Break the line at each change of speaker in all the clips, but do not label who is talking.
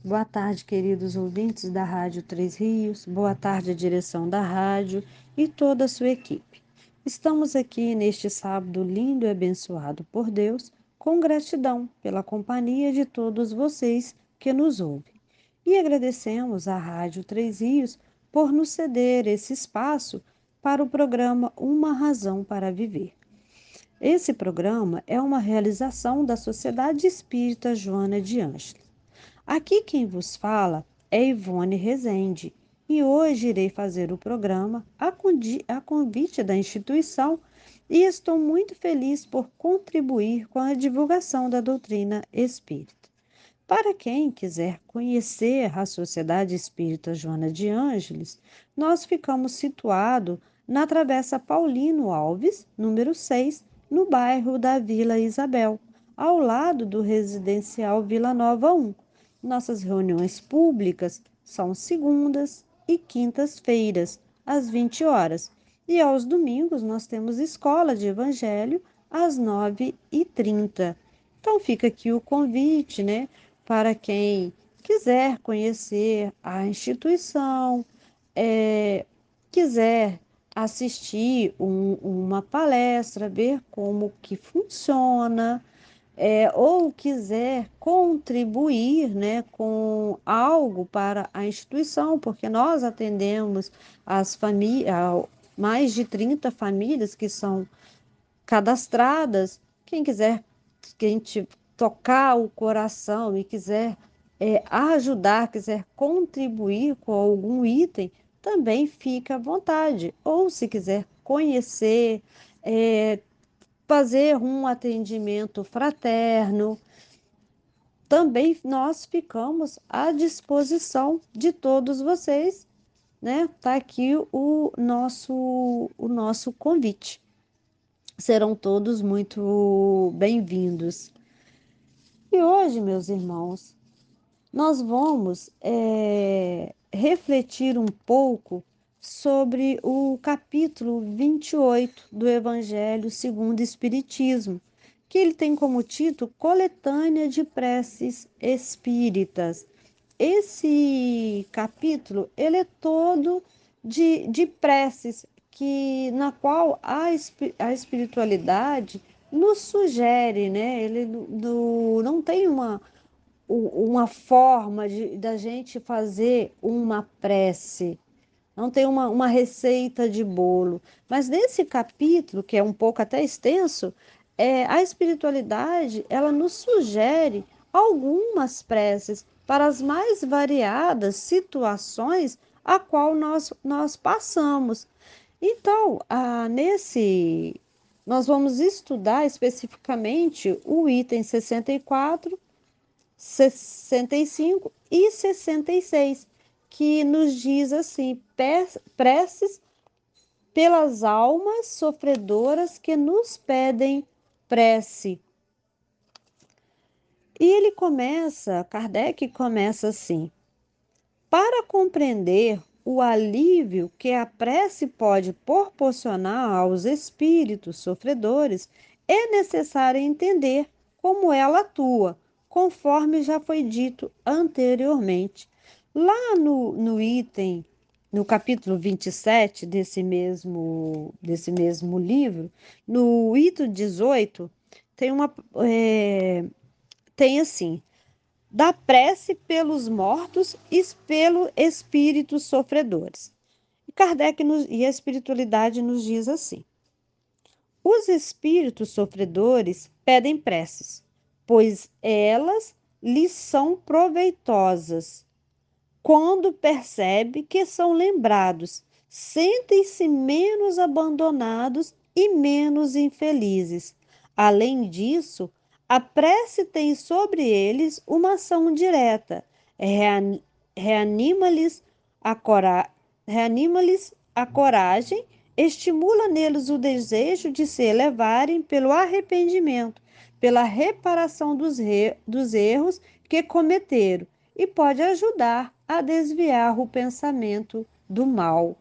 Boa tarde, queridos ouvintes da Rádio Três Rios. Boa tarde, à direção da rádio e toda a sua equipe. Estamos aqui neste sábado lindo e abençoado por Deus, com gratidão pela companhia de todos vocês que nos ouvem. E agradecemos à Rádio Três Rios por nos ceder esse espaço para o programa Uma Razão para Viver. Esse programa é uma realização da Sociedade Espírita Joana de Ângeles. Aqui quem vos fala é Ivone Rezende e hoje irei fazer o programa a convite da instituição e estou muito feliz por contribuir com a divulgação da doutrina espírita. Para quem quiser conhecer a Sociedade Espírita Joana de Ângeles, nós ficamos situados na Travessa Paulino Alves, número 6, no bairro da Vila Isabel, ao lado do residencial Vila Nova 1. Nossas reuniões públicas são segundas e quintas-feiras, às 20 horas. E aos domingos nós temos escola de evangelho às 9h30. Então fica aqui o convite, né, para quem quiser conhecer a instituição, quiser assistir uma palestra, ver como que funciona, ou quiser contribuir, né, com algo para a instituição, porque nós atendemos as famílias, mais de 30 famílias que são cadastradas. Quem quiser, quem te tocar o coração e quiser ajudar, quiser contribuir com algum item, também fica à vontade. Ou se quiser conhecer, é, fazer um atendimento fraterno, também nós ficamos à disposição de todos vocês, né? Tá aqui o nosso convite. Serão todos muito bem-vindos. E hoje, meus irmãos, nós vamos refletir um pouco sobre o capítulo 28 do Evangelho segundo o Espiritismo, que ele tem como título Coletânea de Preces Espíritas. Esse capítulo, ele é todo de preces, na qual a espiritualidade nos sugere, né? Ele não tem uma forma da gente fazer uma prece, não tem uma receita de bolo. Mas nesse capítulo, que é um pouco até extenso, a espiritualidade ela nos sugere algumas preces para as mais variadas situações a qual nós passamos. Então, nós vamos estudar especificamente o item 64, 65 e 66, que nos diz assim: preces pelas almas sofredoras que nos pedem prece. E Kardec começa assim: para compreender o alívio que a prece pode proporcionar aos espíritos sofredores, é necessário entender como ela atua, conforme já foi dito anteriormente. Lá no capítulo 27 desse mesmo livro, no item 18, tem tem assim: da prece pelos mortos e pelos espíritos sofredores. E e a espiritualidade nos diz assim: os espíritos sofredores pedem preces, pois elas lhes são proveitosas. Quando percebe que são lembrados, sentem-se menos abandonados e menos infelizes. Além disso, a prece tem sobre eles uma ação direta, reanima-lhes a, cora... reanima-lhes a coragem, estimula neles o desejo de se elevarem pelo arrependimento, pela reparação dos erros que cometeram, e pode ajudar a desviar o pensamento do mal.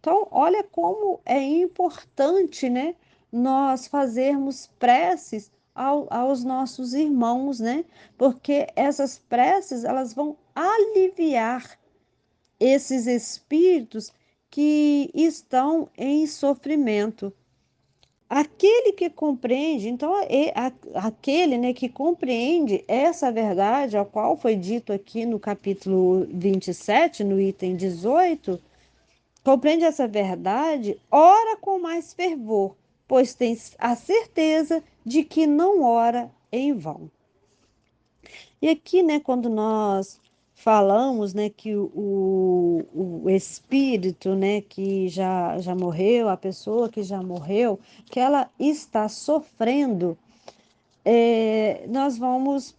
Então, olha como é importante, né, nós fazermos preces aos nossos irmãos, né? Porque essas preces, elas vão aliviar esses espíritos que estão em sofrimento. Aquele que compreende, então, aquele, né, que compreende essa verdade, a qual foi dito aqui no capítulo 27, no item 18, compreende essa verdade, ora com mais fervor, pois tem a certeza de que não ora em vão. E aqui, né, quando nós falamos, né, que o espírito, né, que já morreu, a pessoa que já morreu, que ela está sofrendo, nós vamos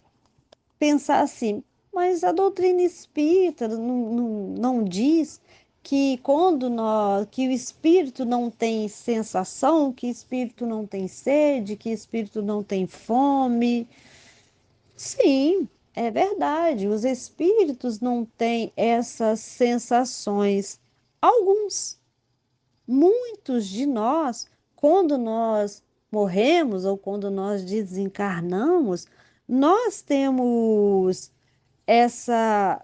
pensar assim, mas a doutrina espírita não diz que quando que o espírito não tem sensação, que o espírito não tem sede, que o espírito não tem fome. Sim, é verdade. Os espíritos não têm essas sensações. Alguns, muitos de nós, quando nós morremos ou quando nós desencarnamos, nós temos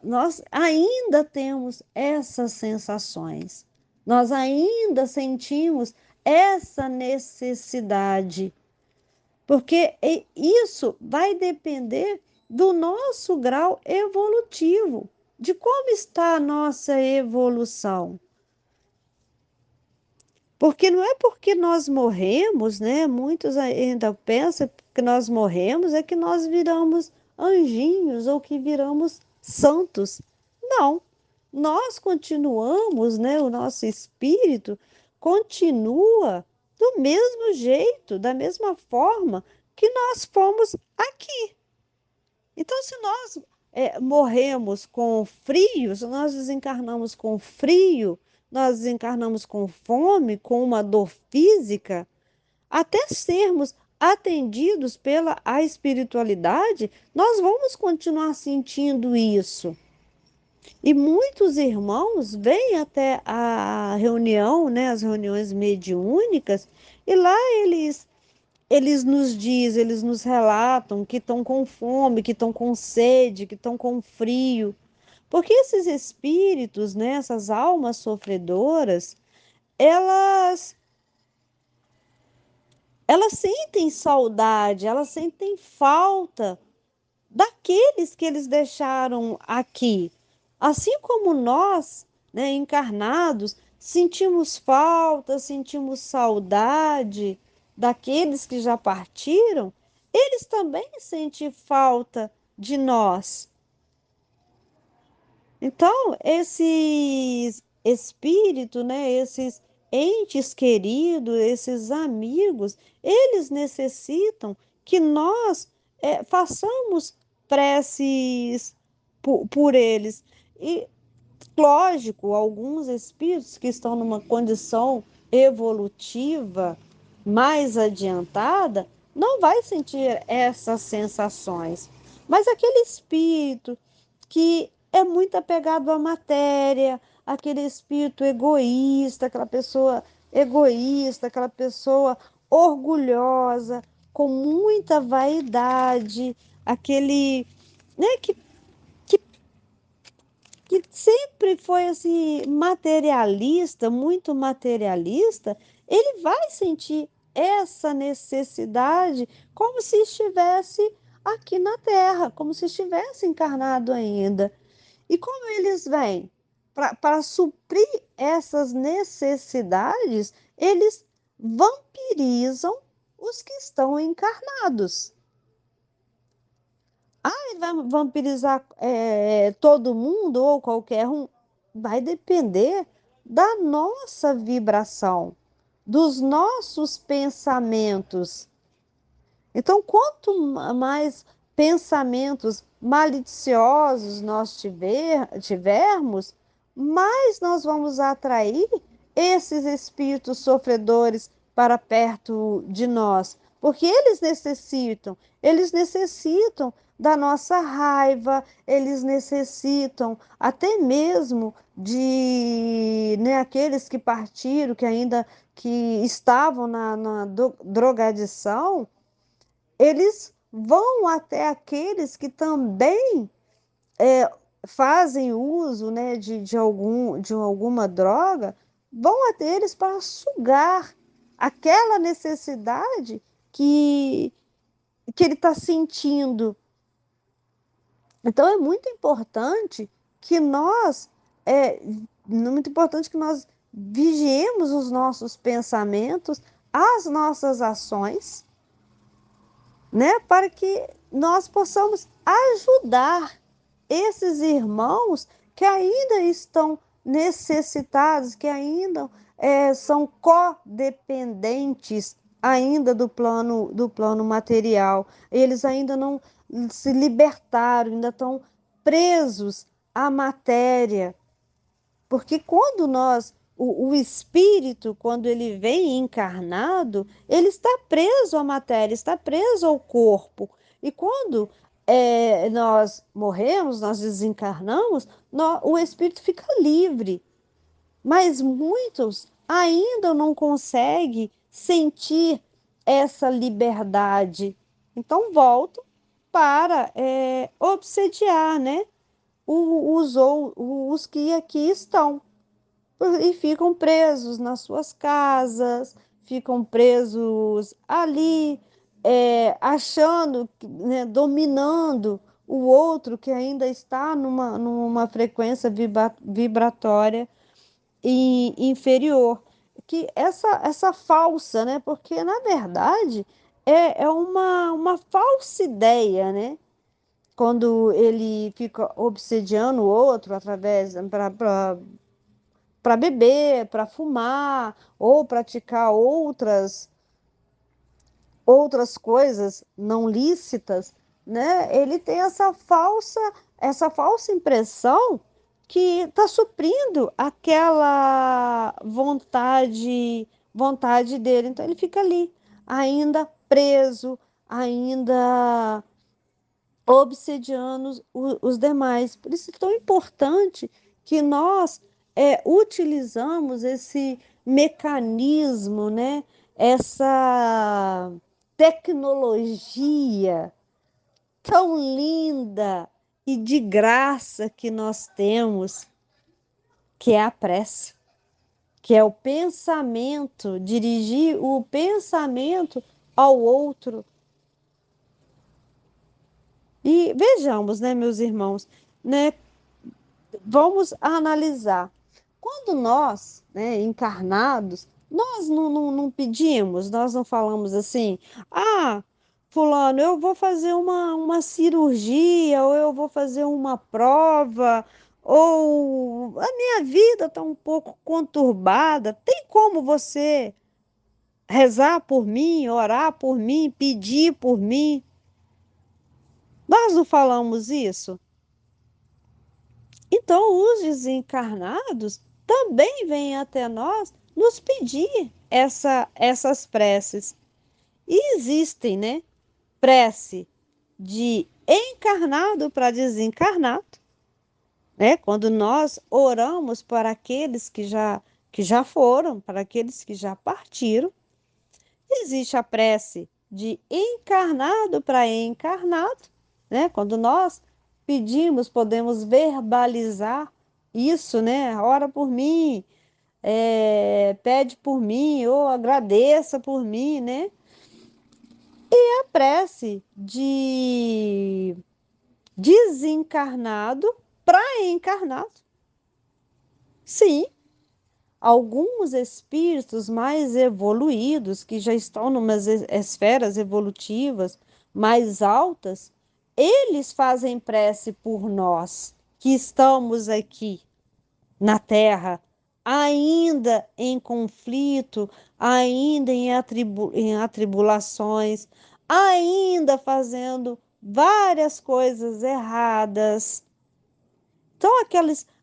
nós ainda temos essas sensações. Nós ainda sentimos essa necessidade porque isso vai depender do nosso grau evolutivo, de como está a nossa evolução. Porque não é porque nós morremos, né? Muitos ainda pensam que nós morremos é que nós viramos anjinhos ou que viramos santos. Não, nós continuamos, né? O nosso espírito continua do mesmo jeito, da mesma forma que nós fomos aqui. Então, se nós morremos com frio, se nós desencarnamos com frio, nós desencarnamos com fome, com uma dor física, até sermos atendidos pela a espiritualidade, nós vamos continuar sentindo isso. E muitos irmãos vêm até a reunião, né, as reuniões mediúnicas, e lá eles nos dizem, eles nos relatam que estão com fome, que estão com sede, que estão com frio. Porque esses espíritos, né, essas almas sofredoras, elas elas sentem saudade, elas sentem falta daqueles que eles deixaram aqui. Assim como nós, né, encarnados, sentimos falta, sentimos saudade daqueles que já partiram, eles também sentem falta de nós. Então, esses espíritos, né, esses entes queridos, esses amigos, eles necessitam que nós façamos preces por eles. E, lógico, alguns espíritos que estão numa condição evolutiva mais adiantada não vai sentir essas sensações. Mas aquele espírito que é muito apegado à matéria, aquele espírito egoísta, aquela pessoa egoísta, aquela pessoa orgulhosa, com muita vaidade, aquele, né, que sempre foi assim materialista, muito materialista, ele vai sentir essa necessidade como se estivesse aqui na Terra, como se estivesse encarnado ainda. E como eles vêm? Para suprir essas necessidades, eles vampirizam os que estão encarnados. Ele vai vampirizar todo mundo ou qualquer um? Vai depender da nossa vibração, dos nossos pensamentos. Então, quanto mais pensamentos maliciosos nós tivermos, mais nós vamos atrair esses espíritos sofredores para perto de nós, porque eles necessitam da nossa raiva, eles necessitam até mesmo de, né, aqueles que partiram, que ainda que estavam na drogadição, eles vão até aqueles que também fazem uso, né, de alguma droga, vão até eles para sugar aquela necessidade que, que ele está sentindo. Então é é muito importante que nós vigiemos os nossos pensamentos, as nossas ações, né, para que nós possamos ajudar esses irmãos que ainda estão necessitados, que ainda são codependentes ainda do plano material. Eles ainda não se libertaram, ainda estão presos à matéria. Porque o espírito, quando ele vem encarnado, ele está preso à matéria, está preso ao corpo. E quando nós morremos, nós desencarnamos, o espírito fica livre. Mas muitos ainda não conseguem sentir essa liberdade. Então voltam para obsediar, né? Os que aqui estão e ficam presos nas suas casas, ficam presos ali, achando, né, dominando o outro que ainda está numa frequência vibratória inferior. Que essa falsa, né? Porque na verdade é uma falsa ideia, né? Quando ele fica obsediando o outro através para beber, para fumar ou praticar outras coisas não lícitas, né? Ele tem essa falsa impressão que está suprindo aquela vontade dele. Então ele fica ali, ainda preso, ainda obsediando os demais. Por isso é tão importante que nós utilizamos esse mecanismo, né? Essa tecnologia tão linda e de graça que nós temos, que é a prece, que é o pensamento, dirigir o pensamento ao outro. E vejamos, né, meus irmãos, né, vamos analisar. Quando nós, né, encarnados, nós não pedimos, nós não falamos assim, ah, fulano, eu vou fazer uma cirurgia, ou eu vou fazer uma prova, ou a minha vida está um pouco conturbada, tem como você rezar por mim, orar por mim, pedir por mim? Nós não falamos isso? Então, os desencarnados também vêm até nós nos pedir essas preces. E existem, né? Prece de encarnado para desencarnado, né? Quando nós oramos para aqueles que já foram, para aqueles que já partiram. Existe a prece de encarnado para encarnado, né? Quando nós pedimos, podemos verbalizar isso, né? Ora por mim, pede por mim, ou agradeça por mim, né? A prece de desencarnado para encarnado. Sim, alguns espíritos mais evoluídos, que já estão numas esferas evolutivas mais altas, eles fazem prece por nós, que estamos aqui na Terra, ainda em conflito, ainda em atribulações, ainda fazendo várias coisas erradas. Então,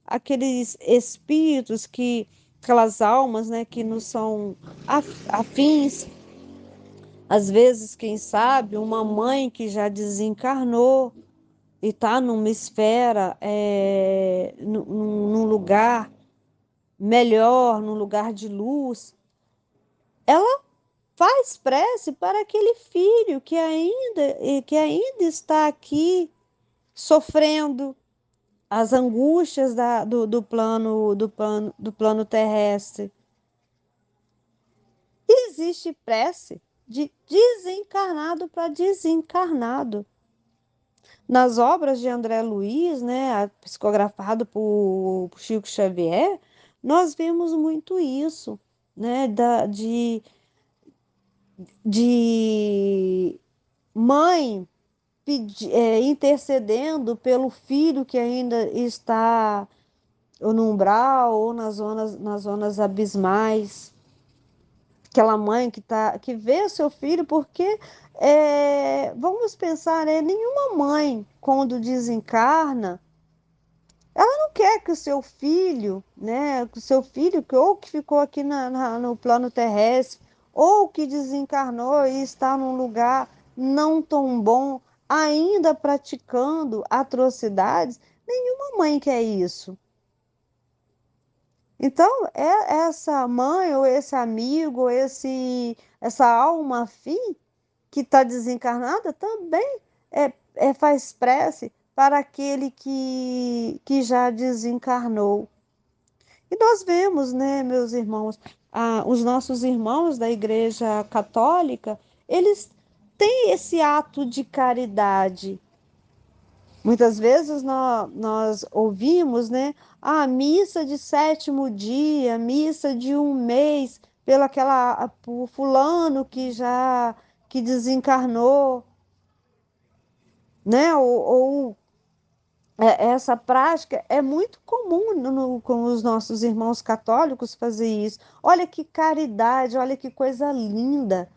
aqueles espíritos aquelas almas, né, que não são afins, às vezes, quem sabe, uma mãe que já desencarnou e está numa esfera, num lugar melhor, num lugar de luz, ela Faz prece para aquele filho que ainda está aqui sofrendo as angústias do plano terrestre. E existe prece de desencarnado para desencarnado. Nas obras de André Luiz, né, psicografado por Chico Xavier, nós vemos muito isso, né, de mãe intercedendo pelo filho que ainda está ou no umbral ou nas zonas abismais. Aquela mãe que vê o seu filho, porque vamos pensar, nenhuma mãe, quando desencarna, ela não quer que o seu filho, né, que o seu filho ou que ficou aqui no plano terrestre, ou que desencarnou e está num lugar não tão bom, ainda praticando atrocidades, nenhuma mãe quer isso. Então, essa mãe, ou esse amigo, ou essa alma afim que está desencarnada também faz prece para aquele que já desencarnou. E nós vemos, né, meus irmãos, os nossos irmãos da Igreja Católica, eles têm esse ato de caridade. Muitas vezes nós ouvimos, né, a missa de sétimo dia, missa de um mês, por fulano que desencarnou, né? Essa prática é muito comum com os nossos irmãos católicos fazer isso. Olha que caridade, olha que coisa linda.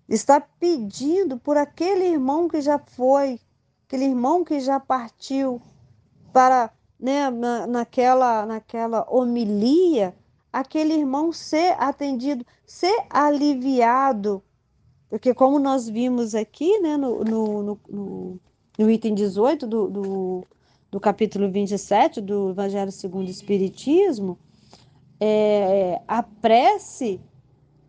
Está pedindo por aquele irmão que já foi, aquele irmão que já partiu, para, né, naquela homilia, aquele irmão ser atendido, ser aliviado. Porque como nós vimos aqui, né, no item 18 do capítulo 27 do Evangelho segundo o Espiritismo, a prece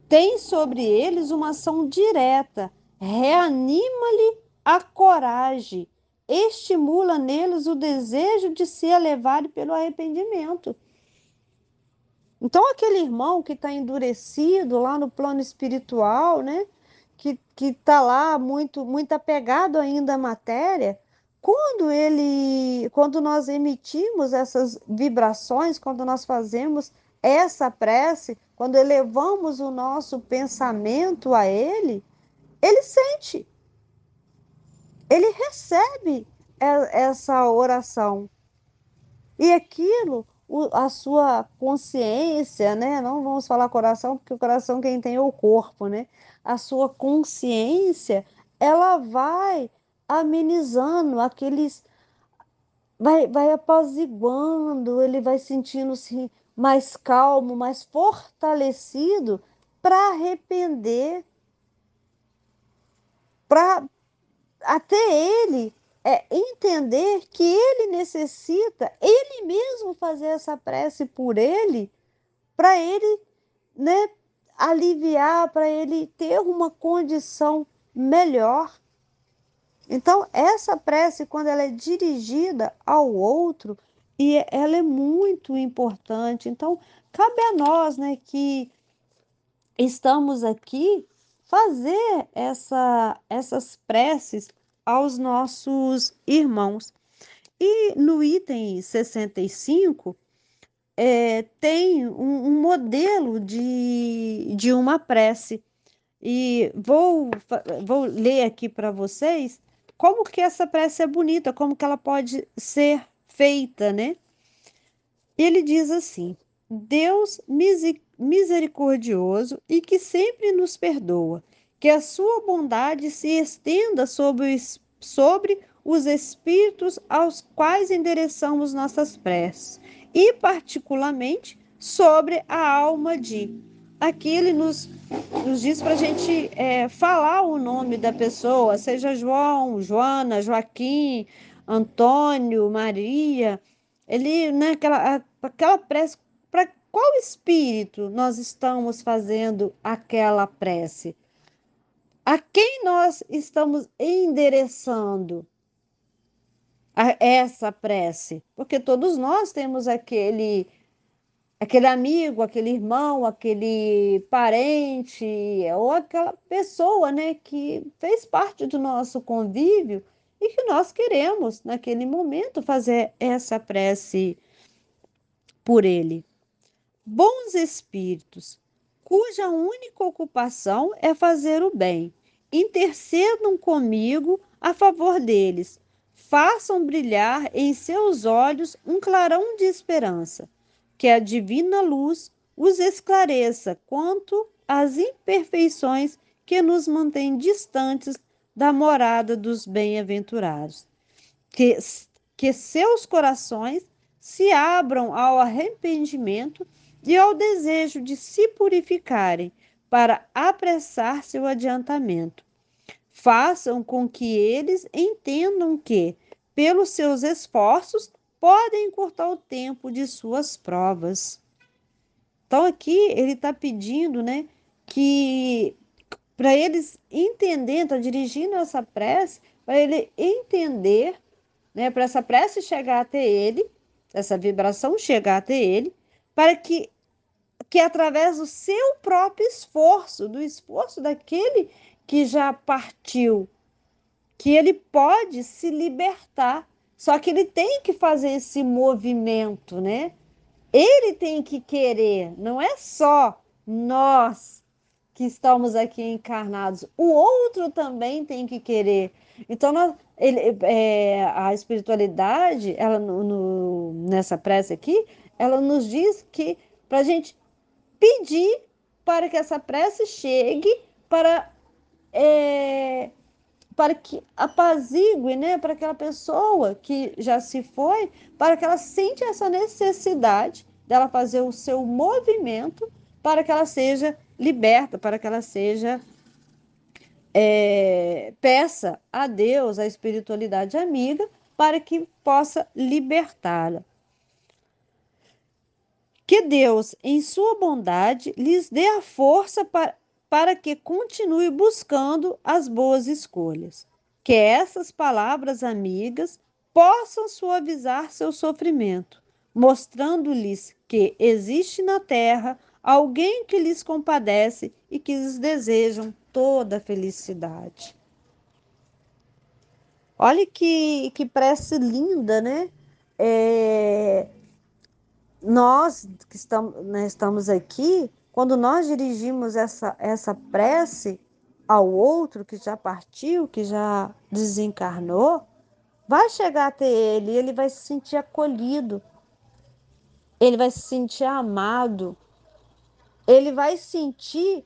tem sobre eles uma ação direta, reanima-lhe a coragem, estimula neles o desejo de se elevar pelo arrependimento. Então, aquele irmão que está endurecido lá no plano espiritual, né? Que está lá muito apegado ainda à matéria, quando nós emitimos essas vibrações, quando nós fazemos essa prece, quando elevamos o nosso pensamento a ele sente, ele recebe essa oração. E aquilo, a sua consciência, né? Não vamos falar coração, porque o coração quem tem é o corpo, né? A sua consciência, ela vai amenizando vai apaziguando, ele vai sentindo-se mais calmo, mais fortalecido para arrepender, para até ele entender que ele necessita, ele mesmo fazer essa prece por ele, para ele, né, aliviar, para ele ter uma condição melhor. Então, essa prece, quando ela é dirigida ao outro, e ela é muito importante. Então, cabe a nós, né, que estamos aqui, fazer essas preces aos nossos irmãos. E no item 65, tem um modelo de uma prece. E vou ler aqui para vocês como que essa prece é bonita, como que ela pode ser feita, né? Ele diz assim: Deus misericordioso e que sempre nos perdoa, que a sua bondade se estenda sobre os espíritos aos quais endereçamos nossas preces, e particularmente sobre a alma de. Aqui ele nos diz para a gente falar o nome da pessoa, seja João, Joana, Joaquim, Antônio, Maria. Ele, né, aquela prece qual espírito nós estamos fazendo aquela prece? A quem nós estamos endereçando essa prece? Porque todos nós temos aquele amigo, aquele irmão, aquele parente ou aquela pessoa, né, que fez parte do nosso convívio e que nós queremos naquele momento fazer essa prece por ele. Bons espíritos, cuja única ocupação é fazer o bem, intercedam comigo a favor deles. Façam brilhar em seus olhos um clarão de esperança, que a divina luz os esclareça quanto às imperfeições que nos mantêm distantes da morada dos bem-aventurados. Que, que seus corações se abram ao arrependimento e ao desejo de se purificarem para apressar seu adiantamento. Façam com que eles entendam que, pelos seus esforços, podem encurtar o tempo de suas provas. Então, aqui ele está pedindo, né, que para eles entenderem, está dirigindo essa prece, para ele entender, né, para essa prece chegar até ele, essa vibração chegar até ele, para que através do seu próprio esforço, do esforço daquele que já partiu, que ele pode se libertar. Só que ele tem que fazer esse movimento, né? Ele tem que querer, não é só nós que estamos aqui encarnados, o outro também tem que querer. Então, a espiritualidade, ela nessa prece aqui, ela nos diz que para a gente pedir para que essa prece chegue para, é, para que apazigue, né, para aquela pessoa que já se foi, para que ela sente essa necessidade dela fazer o seu movimento para que ela seja liberta, para que ela seja peça a Deus, a espiritualidade amiga, para que possa libertá-la. Que Deus, em sua bondade, lhes dê a força para que continue buscando as boas escolhas. Que essas palavras amigas possam suavizar seu sofrimento, mostrando-lhes que existe na terra alguém que lhes compadece e que lhes desejam toda a felicidade. Olha que prece linda, né? Nós que estamos, né, estamos aqui, quando nós dirigimos essa prece ao outro que já partiu, que já desencarnou, vai chegar até ele, ele vai se sentir acolhido, ele vai se sentir amado, ele vai sentir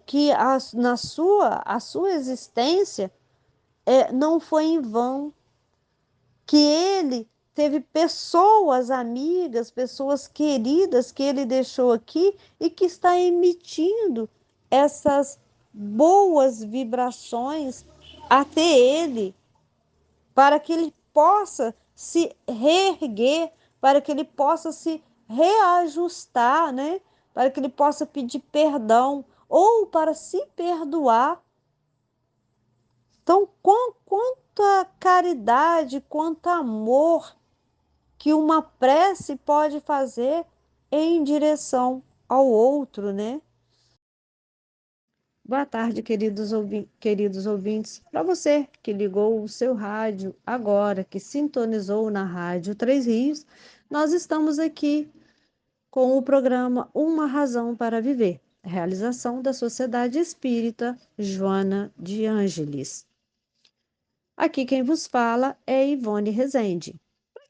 que a sua existência não foi em vão, que ele teve pessoas amigas, pessoas queridas que ele deixou aqui e que está emitindo essas boas vibrações até ele, para que ele possa se reerguer, para que ele possa se reajustar, né? Para que ele possa pedir perdão ou para se perdoar. Então, quanta caridade, quanto amor que uma prece pode fazer em direção ao outro, né? Boa tarde, queridos ouvintes. Para você que ligou o seu rádio agora, que sintonizou na Rádio Três Rios, nós estamos aqui com o programa Uma Razão para Viver, realização da Sociedade Espírita Joana de Ângeles. Aqui quem vos fala é Ivone Rezende.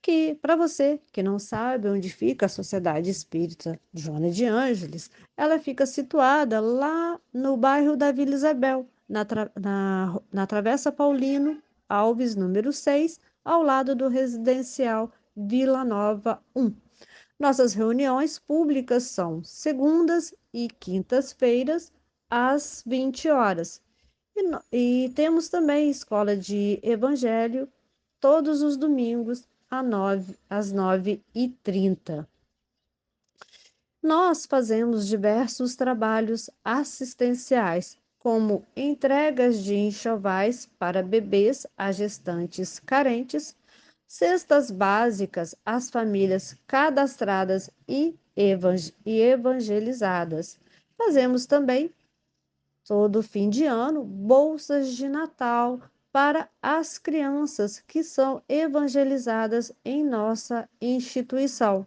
Aqui, para você que não sabe onde fica a Sociedade Espírita Joana de Ângeles, ela fica situada lá no bairro da Vila Isabel, na Travessa Paulino Alves, número 6, ao lado do residencial Vila Nova 1. Nossas reuniões públicas são segundas e quintas-feiras, às 20 horas. E temos também escola de evangelho todos os domingos às 9h30. Nós fazemos diversos trabalhos assistenciais, como entregas de enxovais para bebês a gestantes carentes, cestas básicas às famílias cadastradas e evangelizadas. Fazemos também, todo fim de ano, bolsas de Natal para as crianças que são evangelizadas em nossa instituição.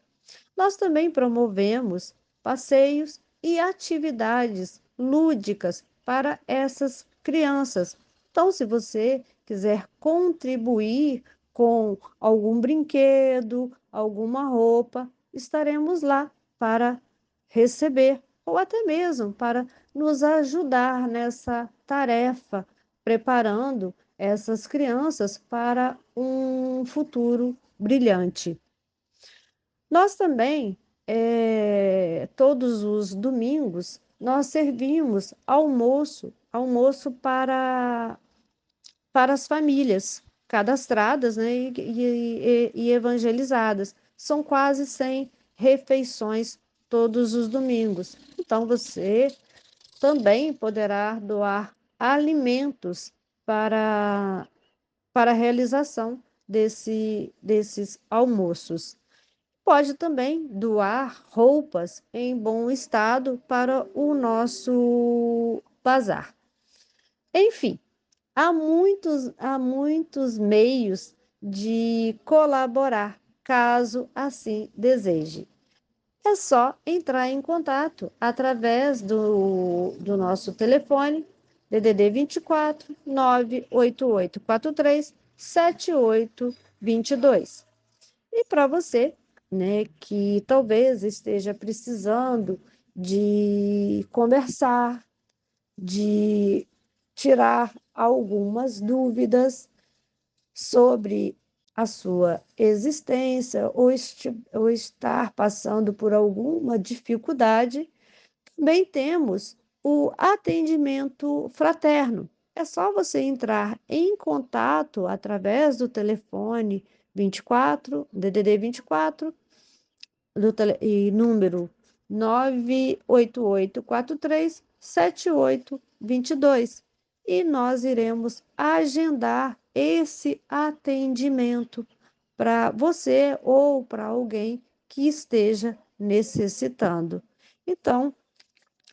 Nós também promovemos passeios e atividades lúdicas para essas crianças. Então, se você quiser contribuir com algum brinquedo, alguma roupa, estaremos lá para receber ou até mesmo para nos ajudar nessa tarefa, preparando essas crianças para um futuro brilhante. Nós também, todos os domingos, nós servimos almoço para as famílias cadastradas, né, e evangelizadas. São quase 100 refeições todos os domingos. Então, você também poderá doar alimentos para, para a realização desses almoços. Pode também doar roupas em bom estado para o nosso bazar. Enfim, há muitos meios de colaborar, caso assim deseje. É só entrar em contato através do nosso telefone DDD 24 98843 7822. E para você, né, que talvez esteja precisando de conversar, de tirar algumas dúvidas sobre a sua existência ou estar passando por alguma dificuldade, também temos o atendimento fraterno. É só você entrar em contato através do telefone 24, DDD 24, e número 988437822, e nós iremos agendar esse atendimento para você ou para alguém que esteja necessitando. Então,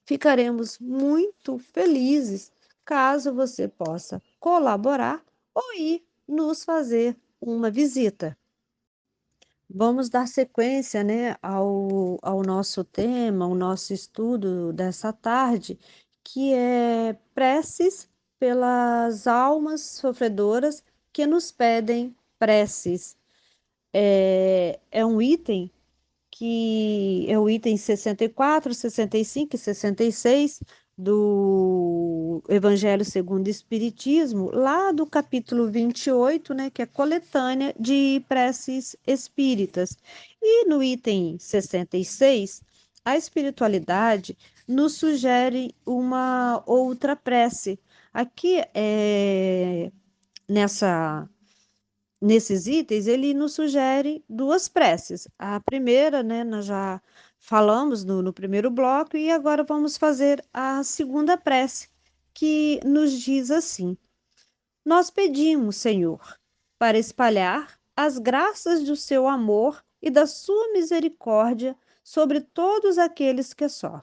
ficaremos muito felizes caso você possa colaborar ou ir nos fazer uma visita. Vamos dar sequência, né, ao nosso tema, ao nosso estudo dessa tarde, que é preces pelas almas sofredoras que nos pedem preces. É um item que é o item 64, 65 e 66 do Evangelho segundo o Espiritismo, lá do capítulo 28, né, que é coletânea de preces espíritas. E no item 66, a espiritualidade nos sugere uma outra prece. Aqui, nessa nesses itens, ele nos sugere duas preces. A primeira, né, nós já falamos no primeiro bloco, e agora vamos fazer a segunda prece, que nos diz assim: Nós pedimos, Senhor, para espalhar as graças do seu amor e da sua misericórdia sobre todos aqueles que sofrem,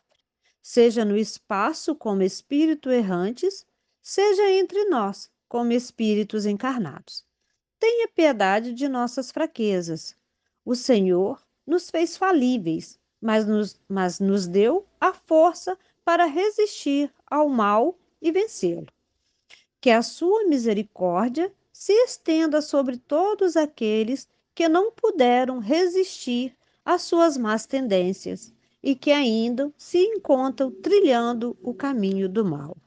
seja no espaço como espírito errantes, seja entre nós como espíritos encarnados. Tenha piedade de nossas fraquezas. O Senhor nos fez falíveis, mas nos deu a força para resistir ao mal e vencê-lo. Que a sua misericórdia se estenda sobre todos aqueles que não puderam resistir às suas más tendências e que ainda se encontram trilhando o caminho do mal.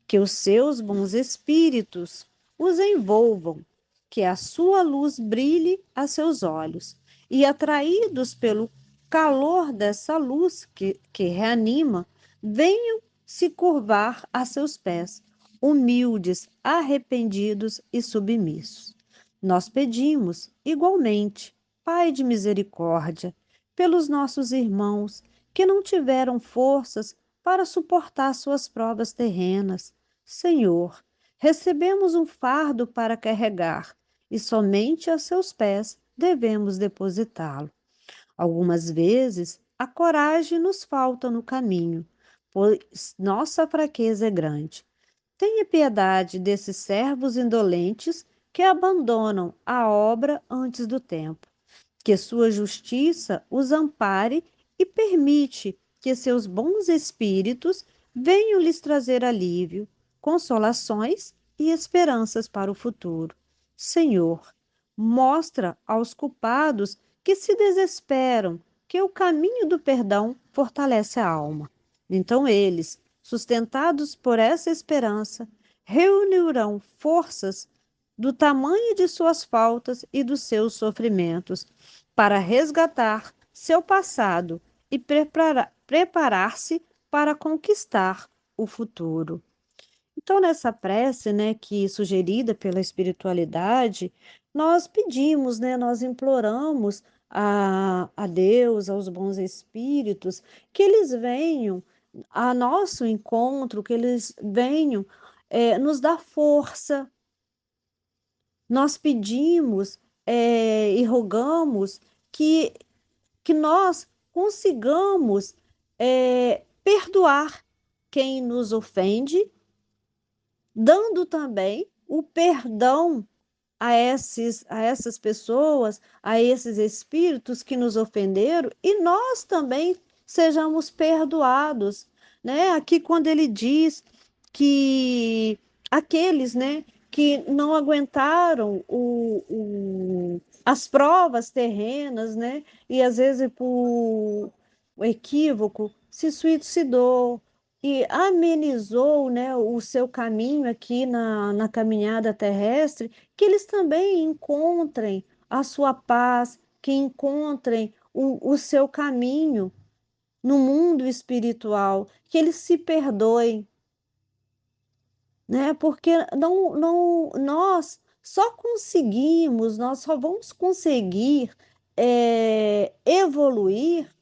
Que os seus bons espíritos os envolvam, que a sua luz brilhe a seus olhos, e atraídos pelo calor dessa luz que reanima, venham se curvar a seus pés, humildes, arrependidos e submissos. Nós pedimos, igualmente, Pai de misericórdia, pelos nossos irmãos que não tiveram forças para suportar suas provas terrenas. Senhor, recebemos um fardo para carregar e somente a seus pés devemos depositá-lo. Algumas vezes, a coragem nos falta no caminho, pois nossa fraqueza é grande. Tenha piedade desses servos indolentes que abandonam a obra antes do tempo. Que sua justiça os ampare e permite que seus bons espíritos venham lhes trazer alívio, consolações e esperanças para o futuro. Senhor, mostra aos culpados que se desesperam que o caminho do perdão fortalece a alma. Então eles, sustentados por essa esperança, reunirão forças do tamanho de suas faltas e dos seus sofrimentos para resgatar seu passado e preparar-se para conquistar o futuro. Então, nessa prece, né, que sugerida pela espiritualidade, nós pedimos, né, nós imploramos a Deus, aos bons espíritos, que eles venham a nosso encontro, que eles venham nos dar força. Nós pedimos e rogamos que, que nós consigamos perdoar quem nos ofende, dando também o perdão a essas pessoas, a esses espíritos que nos ofenderam, e nós também sejamos perdoados, né? Aqui quando ele diz que aqueles, né, que não aguentaram as provas terrenas, né, e às vezes por equívoco se suicidou, e amenizou, né, o seu caminho aqui na caminhada terrestre, que eles também encontrem a sua paz, que encontrem o seu caminho no mundo espiritual, que eles se perdoem, né? Porque nós só conseguimos, nós só vamos conseguir evoluir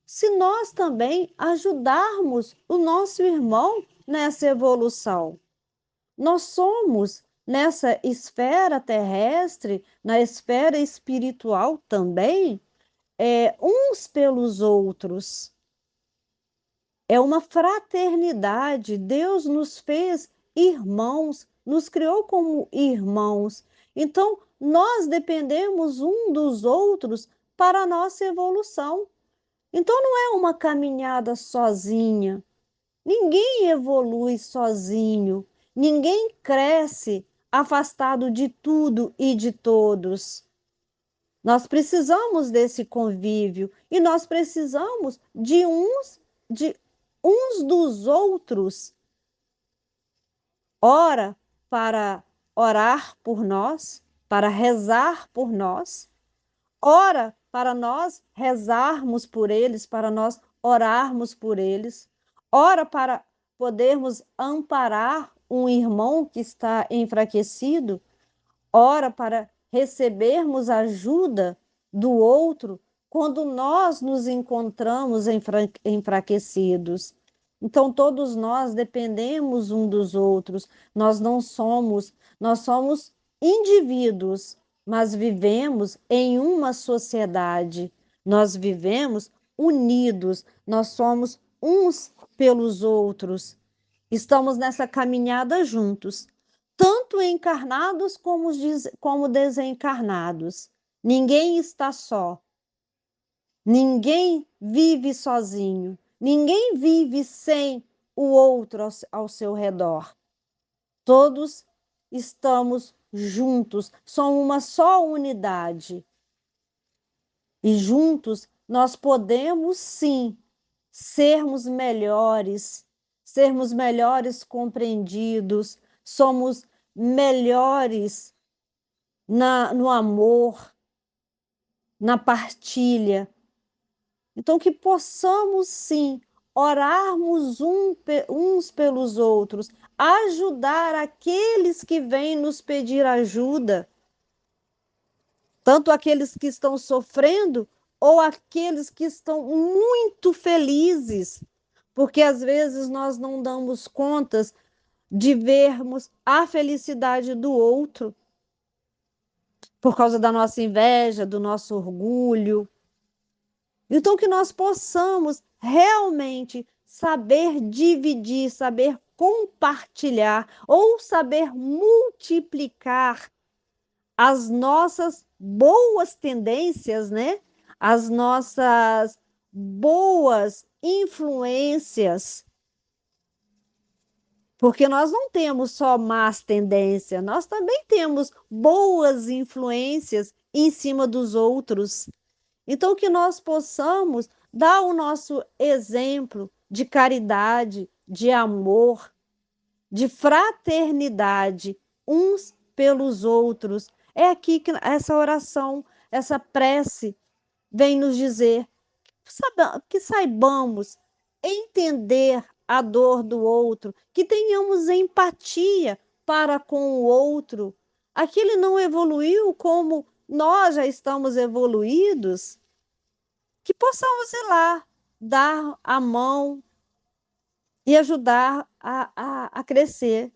se nós também ajudarmos o nosso irmão nessa evolução. Nós somos, nessa esfera terrestre, na esfera espiritual também, uns pelos outros. É uma fraternidade. Deus nos fez irmãos, nos criou como irmãos. Então, nós dependemos um dos outros para a nossa evolução. Então, não é uma caminhada sozinha. Ninguém evolui sozinho. Ninguém cresce afastado de tudo e de todos. Nós precisamos desse convívio e nós precisamos de uns dos outros. Ora, para orar por nós, para rezar por nós, ora para nós rezarmos por eles, para nós orarmos por eles, ora para podermos amparar um irmão que está enfraquecido, ora para recebermos ajuda do outro quando nós nos encontramos enfraquecidos. Então, todos nós dependemos um dos outros, nós somos indivíduos, mas vivemos em uma sociedade, nós vivemos unidos, nós somos uns pelos outros, estamos nessa caminhada juntos tanto encarnados como desencarnados. Ninguém está só. Ninguém vive sozinho. Ninguém vive sem o outro ao seu redor. Todos estamos juntos, somos uma só unidade. E juntos nós podemos sim sermos melhores compreendidos, somos melhores no amor, na partilha. Então, que possamos sim orarmos uns pelos outros, ajudar aqueles que vêm nos pedir ajuda, tanto aqueles que estão sofrendo, ou aqueles que estão muito felizes, porque às vezes nós não damos contas de vermos a felicidade do outro por causa da nossa inveja, do nosso orgulho. Então, que nós possamos realmente saber dividir, saber compartilhar ou saber multiplicar as nossas boas tendências, né? As nossas boas influências, porque nós não temos só más tendências, nós também temos boas influências em cima dos outros. Então, que nós possamos dar o nosso exemplo de caridade, de amor, de fraternidade uns pelos outros. É aqui que essa oração, essa prece vem nos dizer que saibamos entender a dor do outro, que tenhamos empatia para com o outro. Aquele não evoluiu como nós já estamos evoluídos, que possamos ir lá, dar a mão e ajudar a crescer.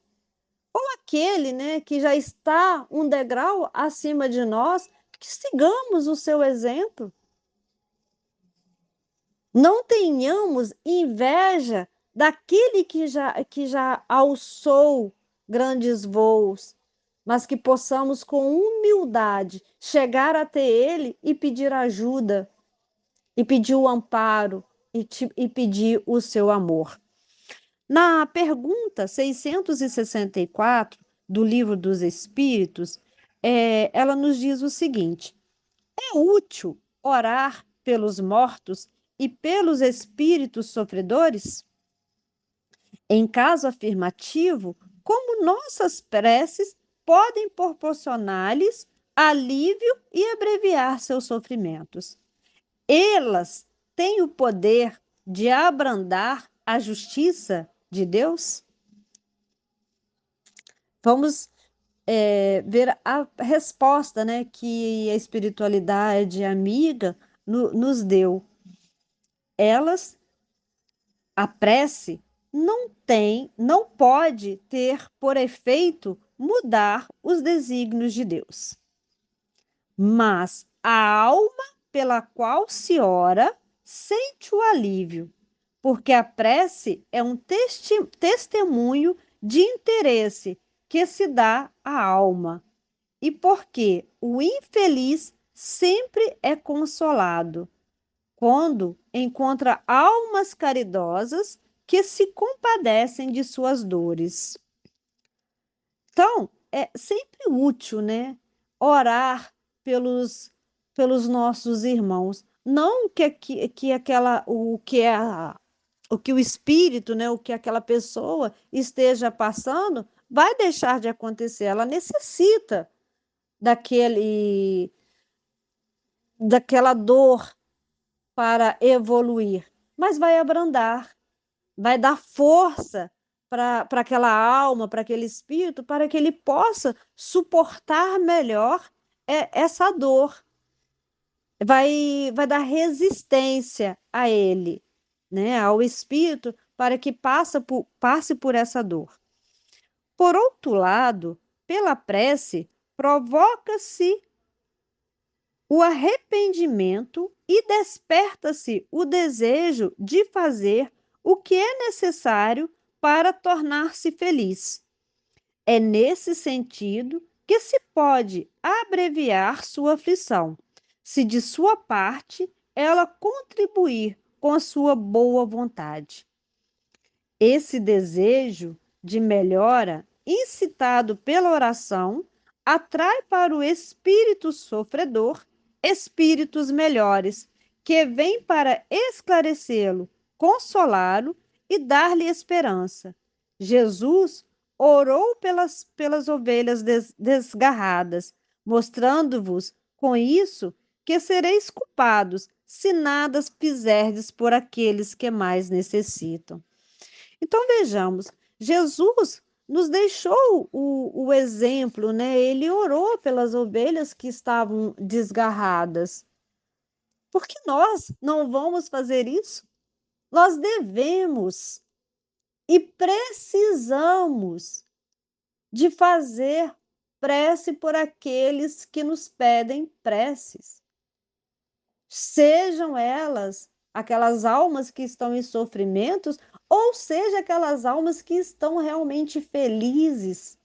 Ou aquele, né, que já está um degrau acima de nós, que sigamos o seu exemplo. Não tenhamos inveja daquele que já alçou grandes voos, mas que possamos, com humildade, chegar até ele e pedir ajuda, e pedir o amparo, e pedir o seu amor. Na pergunta 664 do Livro dos Espíritos, ela nos diz o seguinte: é útil orar pelos mortos e pelos espíritos sofredores? Em caso afirmativo, como nossas preces podem proporcionar-lhes alívio e abreviar seus sofrimentos? Elas têm o poder de abrandar a justiça de Deus? Vamos ver a resposta, né, que a espiritualidade amiga nos deu. Elas, a prece, não pode ter por efeito mudar os desígnios de Deus, mas a alma pela qual se ora sente o alívio, porque a prece é um testemunho de interesse que se dá à alma, e porque o infeliz sempre é consolado quando encontra almas caridosas que se compadecem de suas dores. Então, é sempre útil, né, orar pelos nossos irmãos. Não que aquela, o que o espírito, né, o que aquela pessoa esteja passando vai deixar de acontecer. Ela necessita daquela dor para evoluir, mas vai abrandar, vai dar força para aquela alma, para aquele espírito, para que ele possa suportar melhor essa dor, vai dar resistência a ele, né, ao espírito, para que passe por essa dor. Por outro lado, pela prece, provoca-se o arrependimento e desperta-se o desejo de fazer o que é necessário para tornar-se feliz. É nesse sentido que se pode abreviar sua aflição, se de sua parte ela contribuir com a sua boa vontade. Esse desejo de melhora, incitado pela oração, atrai para o espírito sofredor espíritos melhores, que vêm para esclarecê-lo, consolá-lo e dar-lhe esperança. Jesus orou pelas ovelhas desgarradas, mostrando-vos com isso que sereis culpados se nada fizerdes por aqueles que mais necessitam. Então vejamos, Jesus nos deixou o exemplo, né? Ele orou pelas ovelhas que estavam desgarradas. Por que nós não vamos fazer isso? Nós devemos e precisamos de fazer prece por aqueles que nos pedem preces. Sejam elas aquelas almas que estão em sofrimentos, ou seja aquelas almas que estão realmente felizes,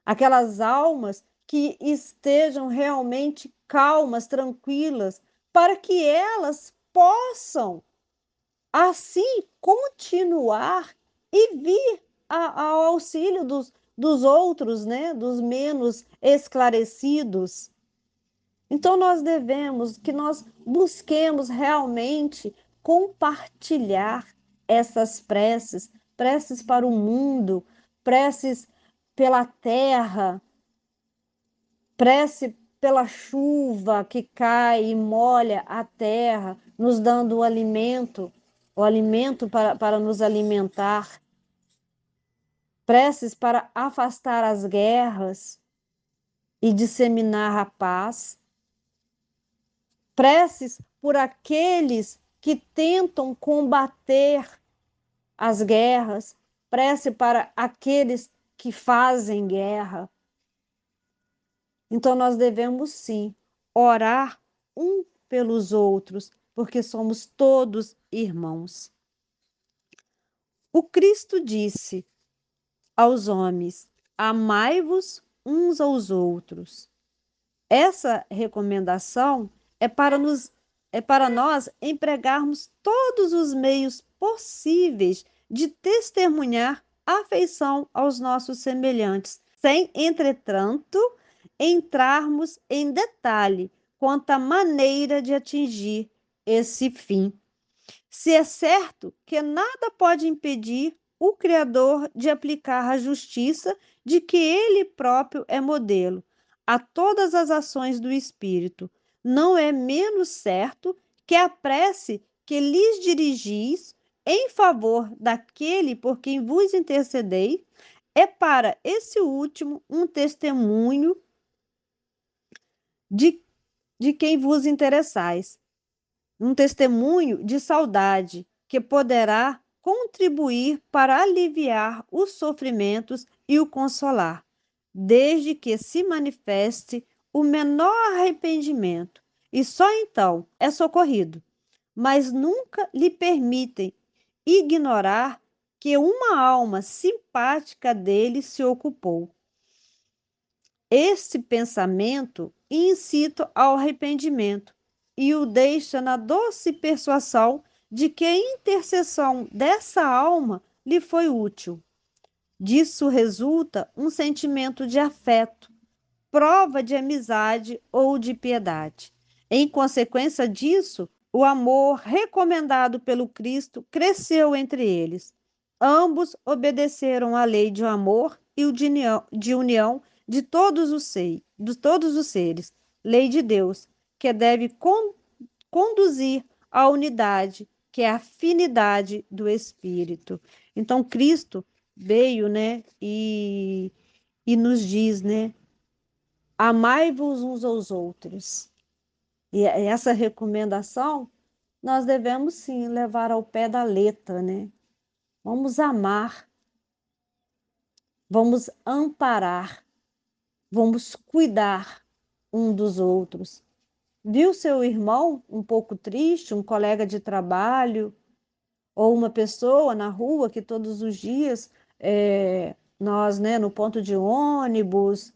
aquelas almas que estejam realmente calmas, tranquilas, para que elas possam, assim, continuar e vir ao auxílio dos outros, né? Dos menos esclarecidos. Então, nós devemos que nós busquemos realmente compartilhar essas preces, preces para o mundo, preces pela terra, prece pela chuva que cai e molha a terra, nos dando o alimento para nos alimentar, preces para afastar as guerras e disseminar a paz, preces por aqueles que tentam combater as guerras, prece para aqueles que fazem guerra. Então, nós devemos sim orar um pelos outros, porque somos todos irmãos. O Cristo disse aos homens: amai-vos uns aos outros. Essa recomendação é para nós empregarmos todos os meios possíveis de testemunhar afeição aos nossos semelhantes, sem, entretanto, entrarmos em detalhe quanto à maneira de atingir esse fim. Se é certo que nada pode impedir o Criador de aplicar a justiça de que ele próprio é modelo a todas as ações do Espírito, não é menos certo que a prece que lhes dirigis em favor daquele por quem vos intercedei é para esse último um testemunho de, de quem vos interessais, um testemunho de saudade que poderá contribuir para aliviar os sofrimentos e o consolar, desde que se manifeste o menor arrependimento, e só então é socorrido, mas nunca lhe permitem ignorar que uma alma simpática dele se ocupou. Este pensamento incita ao arrependimento e o deixa na doce persuasão de que a intercessão dessa alma lhe foi útil. Disso resulta um sentimento de afeto, prova de amizade ou de piedade. Em consequência disso, o amor recomendado pelo Cristo cresceu entre eles. Ambos obedeceram à lei de amor e de união de todos os seres, lei de Deus, que deve conduzir à unidade, que é a afinidade do Espírito. Então, Cristo veio, né, e nos diz, né, amai-vos uns aos outros. E essa recomendação nós devemos sim levar ao pé da letra, né? Vamos amar, vamos amparar, vamos cuidar um dos outros. Viu seu irmão um pouco triste, um colega de trabalho, ou uma pessoa na rua que todos os dias nós, né, no ponto de ônibus,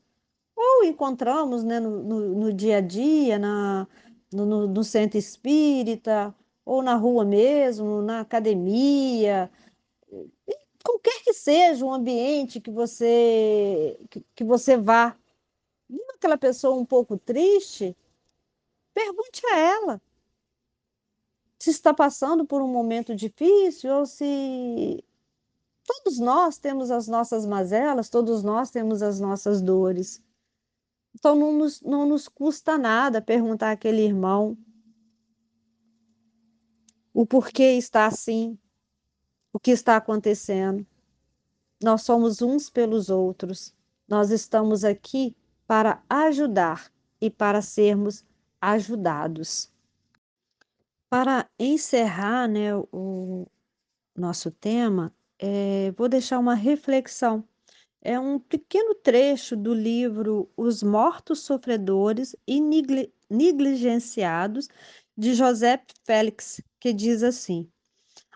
ou encontramos, né, no dia a dia, no centro espírita, ou na rua mesmo, na academia, qualquer que seja o ambiente que você vá, viu aquela pessoa um pouco triste, pergunte a ela se está passando por um momento difícil ou se todos nós temos as nossas mazelas, todos nós temos as nossas dores. Então não nos custa nada perguntar àquele irmão o porquê está assim, o que está acontecendo. Nós somos uns pelos outros. Nós estamos aqui para ajudar e para sermos ajudados. Para encerrar, né, o nosso tema, vou deixar uma reflexão. É um pequeno trecho do livro Os Mortos Sofredores e Negligenciados, de José Félix, que diz assim: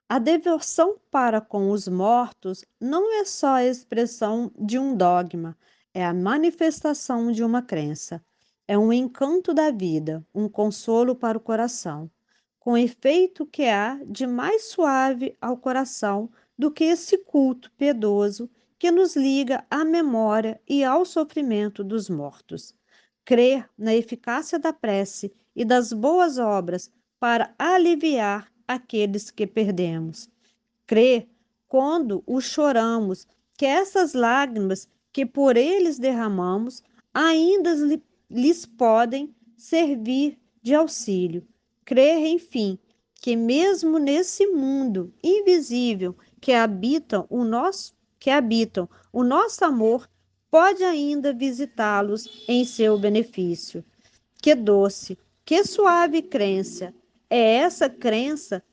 a devoção para com os mortos não é só a expressão de um dogma, é a manifestação de uma crença. É um encanto da vida, um consolo para o coração, com efeito que há de mais suave ao coração do que esse culto piedoso que nos liga à memória e ao sofrimento dos mortos. Crer na eficácia da prece e das boas obras para aliviar aqueles que perdemos. Crer quando o choramos, que essas lágrimas que por eles derramamos ainda lhes podem servir de auxílio. Crer, enfim, que mesmo nesse mundo invisível que habitam o nosso amor, pode ainda visitá-los em seu benefício. Que doce, que suave crença é essa crença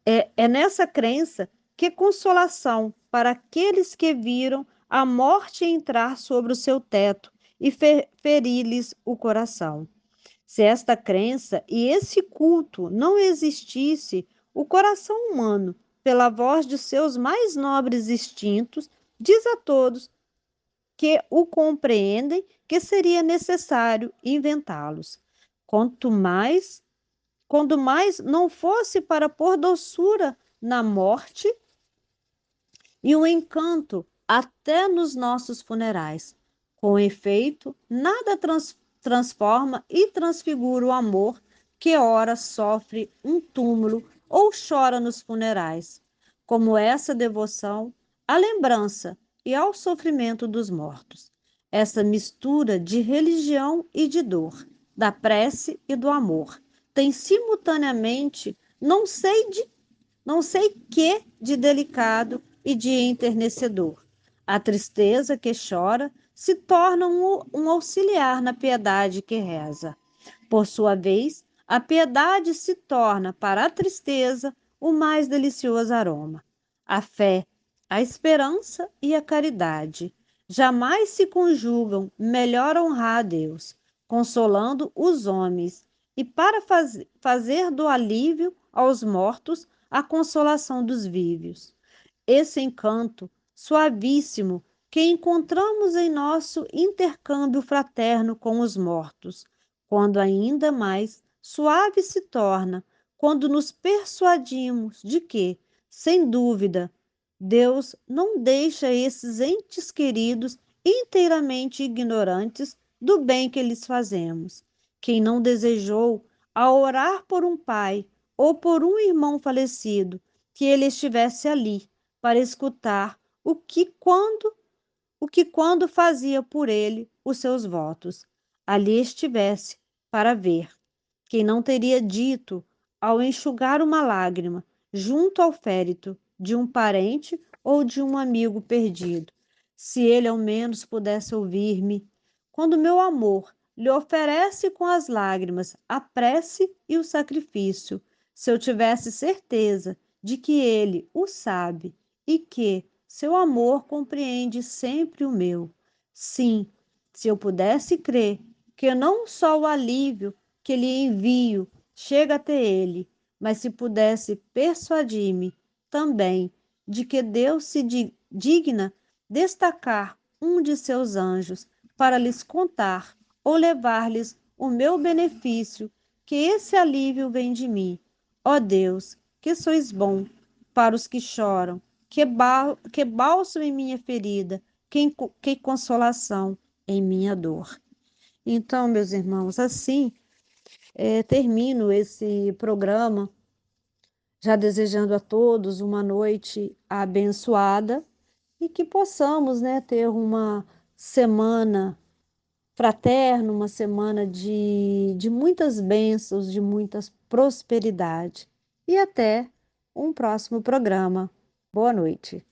é nessa crença que consolação para aqueles que viram a morte entrar sobre o seu teto e ferir-lhes o coração. Se esta crença e esse culto não existisse, o coração humano, pela voz de seus mais nobres instintos, diz a todos que o compreendem que seria necessário inventá-los. Quanto mais quando mais não fosse para pôr doçura na morte e o encanto até nos nossos funerais. Com efeito, nada transforma e transfigura o amor que ora sofre um túmulo ou chora nos funerais, como essa devoção à lembrança e ao sofrimento dos mortos. Essa mistura de religião e de dor, da prece e do amor, tem simultaneamente não sei que de delicado e de enternecedor. A tristeza que chora se torna um auxiliar na piedade que reza. Por sua vez, a piedade se torna para a tristeza o mais delicioso aroma. A fé, a esperança e a caridade jamais se conjugam melhor honrar a Deus, consolando os homens, e para fazer do alívio aos mortos a consolação dos vivos. Esse encanto suavíssimo que encontramos em nosso intercâmbio fraterno com os mortos, quando ainda mais suave se torna, quando nos persuadimos de que, sem dúvida, Deus não deixa esses entes queridos inteiramente ignorantes do bem que lhes fazemos. Quem não desejou, ao orar por um pai ou por um irmão falecido, que ele estivesse ali para escutar o que quando fazia por ele os seus votos, ali estivesse para ver. Quem não teria dito, ao enxugar uma lágrima, junto ao férito de um parente ou de um amigo perdido, se ele ao menos pudesse ouvir-me, quando meu amor lhe oferece com as lágrimas a prece e o sacrifício, se eu tivesse certeza de que ele o sabe e que seu amor compreende sempre o meu. Sim, se eu pudesse crer que não só o alívio que lhe envio chega até ele, mas se pudesse persuadir-me também de que Deus se digna destacar um de seus anjos para lhes contar ou levar-lhes o meu benefício, que esse alívio vem de mim. Ó Deus, que sois bom para os que choram, que bálsamo em minha ferida, que consolação em minha dor. Então, meus irmãos, assim termino esse programa já desejando a todos uma noite abençoada e que possamos, né, ter uma semana fraterna, uma semana de muitas bênçãos, de muitas prosperidade. E até um próximo programa. Boa noite.